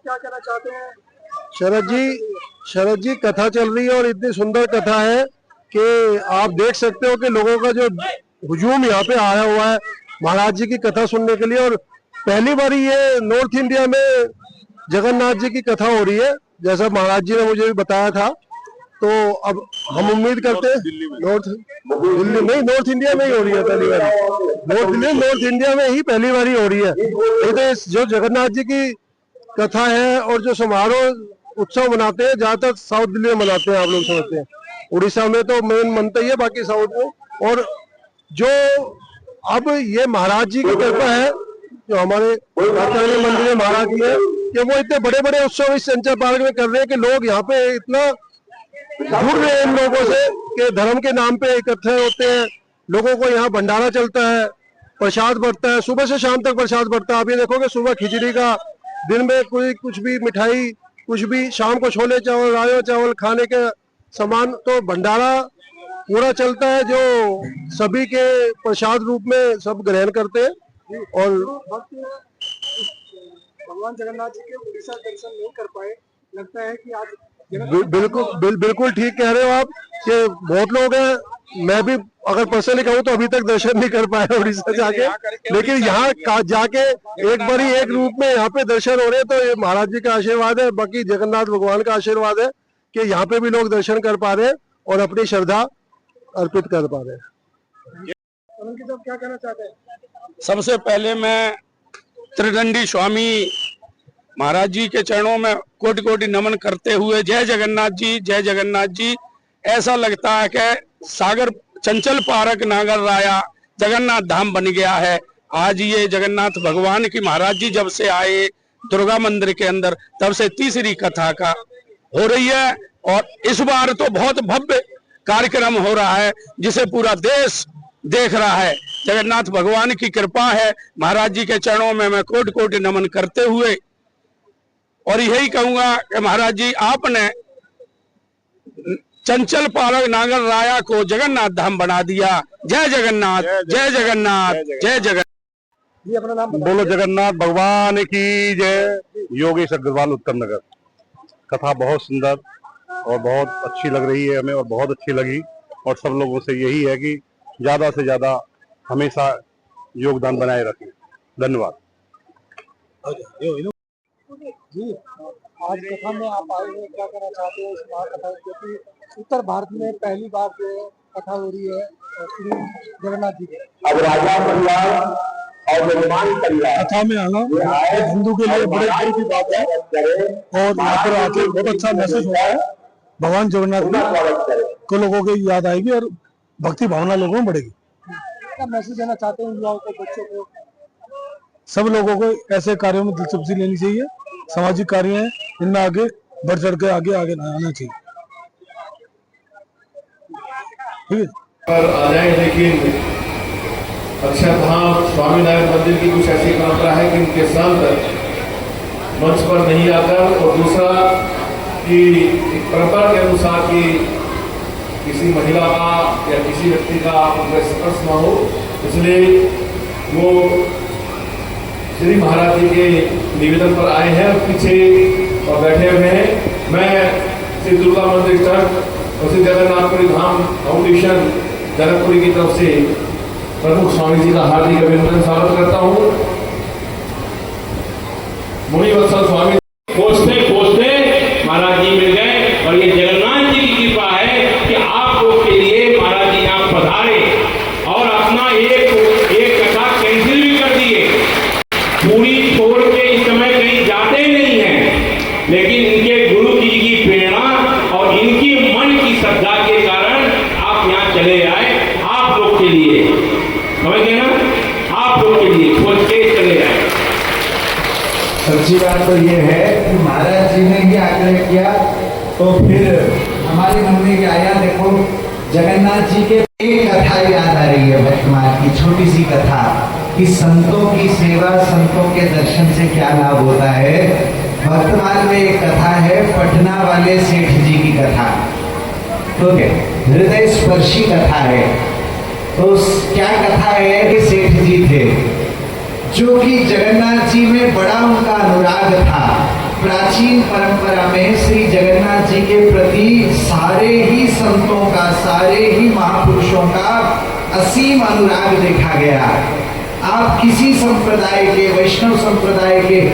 क्या कहना चाहते हैं? शरद जी कथा चल रही है और इतनी सुंदर कथा है कि आप देख सकते हो कि लोगों का जो हुजूम यहाँ पे आया हुआ है महाराज जी की कथा सुनने के लिए। और पहली बार ये नॉर्थ इंडिया में जगन्नाथ जी की कथा हो रही है, जैसा महाराज जी ने मुझे भी बताया था। तो अब हम उम्मीद करते हैं नॉर्थ दिल्ली नहीं, नॉर्थ इंडिया में ही हो रही है पहली बार। नॉर्थ इंडिया में ही पहली बार ही हो रही है। ये तो जो जगन्नाथ जी की कथा है और जो समारोह उत्सव मनाते हैं, ज्यादातर साउथ दिल्ली में मनाते हैं, आप लोग समझते हैं। उड़ीसा में तो मेन मनता ही है, बाकी साउथ में। और जो अब ये महाराज जी की कृपा है, जो हमारे मंदिर में महाराज जी है, कि वो इतने बड़े बड़े उत्सव इस चंचल पार्क में कर रहे हैं कि लोग यहाँ पे इतना जुड़ रहे हैं इन लोगों से कि धर्म के नाम पे इकट्ठे होते हैं। लोगों को यहाँ भंडारा चलता है, प्रसाद बढ़ता है, सुबह से शाम तक प्रसाद बढ़ता है। आप ये देखोगे सुबह खिचड़ी का, दिन में कोई कुछ भी मिठाई, कुछ भी, शाम को छोले चावल, रायो चावल खाने के सामान, तो भंडारा पूरा चलता है जो सभी के प्रसाद रूप में सब ग्रहण करते हैं। और भगवान जगन्नाथ जी के उड़ीसा दर्शन नहीं कर पाए, लगता है कि आज बिल्कुल ठीक कह रहे हो आप कि बहुत लोग हैं। मैं भी अगर पर्सनली कहूँ तो अभी तक दर्शन नहीं कर पाया उड़ीसा जाके, लेकिन यहाँ जाके एक बारी एक रूप में यहाँ पे दर्शन हो रहे हैं। तो ये महाराज जी का आशीर्वाद है, बाकी जगन्नाथ भगवान का आशीर्वाद है कि यहाँ पे भी लोग दर्शन कर पा रहे हैं और अपनी श्रद्धा अर्पित कर पा रहे हैं। उनकी सब क्या कहना चाहते हैं? सबसे पहले मैं त्रिदंडी स्वामी महाराज जी के चरणों में कोटि कोटि नमन करते हुए जय जगन्नाथ जी, जय जगन्नाथ जी। ऐसा लगता है कि सागर चंचल पारक नागर राया जगन्नाथ धाम बन गया है। आज ये जगन्नाथ भगवान की महाराज जी जब से आए दुर्गा मंदिर के अंदर, तब से तीसरी कथा का हो रही है। और इस बार तो बहुत भव्य कार्यक्रम हो रहा है जिसे पूरा देश देख रहा है। जगन्नाथ भगवान की कृपा है। महाराज जी के चरणों में मैं कोटि कोटि नमन करते हुए और यही कहूंगा कि महाराज जी आपने चंचल पारक नागर राया को जगन्नाथ धाम बना दिया। जय जगन्नाथ, जय जगन्नाथ, जय जगन्नाथ। ये अपना नाम बोलो जगन्नाथ भगवान की जय। योगेश अग्रवाल, उत्तम नगर। कथा बहुत सुंदर और बहुत अच्छी लग रही है हमें, और बहुत अच्छी लगी। और सब लोगों से यही है कि ज्यादा से ज्यादा हमेशा योगदान बनाए रखें। धन्यवाद जी। आज कथा में आप आए हैं, क्या कहना चाहते हैं इस महाकथा, क्योंकि उत्तर भारत में पहली बार जो कथा हो रही है श्री जगन्नाथ जी की। अब राजा परिवार और मेहमान परिवार कथा में आना एक हिंदू के लिए बड़े गर्व की बात है, और यहाँ पर आके बहुत अच्छा महसूस हो रहा है। भगवान जगन्नाथ को लोगों की याद आएगी और भक्ति भावना लोगों में बढ़ेगी। क्या मैसेज देना चाहते हैं युवाओं को, बच्चों को? सब लोगों को ऐसे कार्यों में दिलचस्पी लेनी चाहिए। सामाजिक कार्य हैं, इनमें आगे बढ़ चढ़ के आगे आना चाहिए। ठीक है, पर आ जाए, लेकिन अक्षरधाम स्वामीनारायण मंदिर की कुछ ऐसी परंपरा है कि उनके संत मंच पर नहीं आकर, और दूसरा कि परंपरा के अनुसार कि किसी महिला का या किसी व्यक्ति का उनका स्पर्श न हो, इसलिए वो श्री महाराज जी के निवेदन पर आए हैं और पीछे और बैठे हुए हैं। मैं श्री दुर्गा मंदिर ट्रस्ट और श्री जगन्नाथपुरी धाम फाउंडेशन जनकपुरी की तरफ से प्रमुख स्वामी जी का हार्दिक अभिनंदन स्वागत करता हूँ। मुनिवत्सल स्वामी खोजते खोजते महाराज जी मिल गए, और ये जगन्नाथ जी की कृपा है कि आप लोग के लिए महाराज जी यहाँ पधारे और अपना एक कथा कैंसिल भी कर दिए। पूरी छोड़ के इस समय कहीं जाते नहीं हैं, लेकिन इनके गुरु जी की प्रेरणा और इनकी मन की श्रद्धा के कारण आप यहाँ चले आए। आप लोग के लिए, समझ गए ना, आप लोग के लिए खोज के चले आए। सच्ची बात तो ये है कि महाराज जी ने ये आग्रह किया, तो फिर हमारे मन में क्या आया, देखो जगन्नाथ जी के एक कथा याद आ रही है वर्तमान की, छोटी सी कथा कि संतों की सेवा, संतों के दर्शन से क्या लाभ होता है। वर्तमान में एक कथा है पटना वाले सेठ जी की कथा, तो हृदय स्पर्शी कथा है। तो क्या कथा है कि सेठ जी थे जो कि जगन्नाथ जी में बड़ा उनका अनुराग था, प्राचीन परंपरा में श्री जगन्नाथ जी के प्रति सारे ही संतों का, सारे ही महापुरुषों का असीम अनुराग देखा गया। आप किसी संप्रदाय के, वैष्णव संप्रदाय के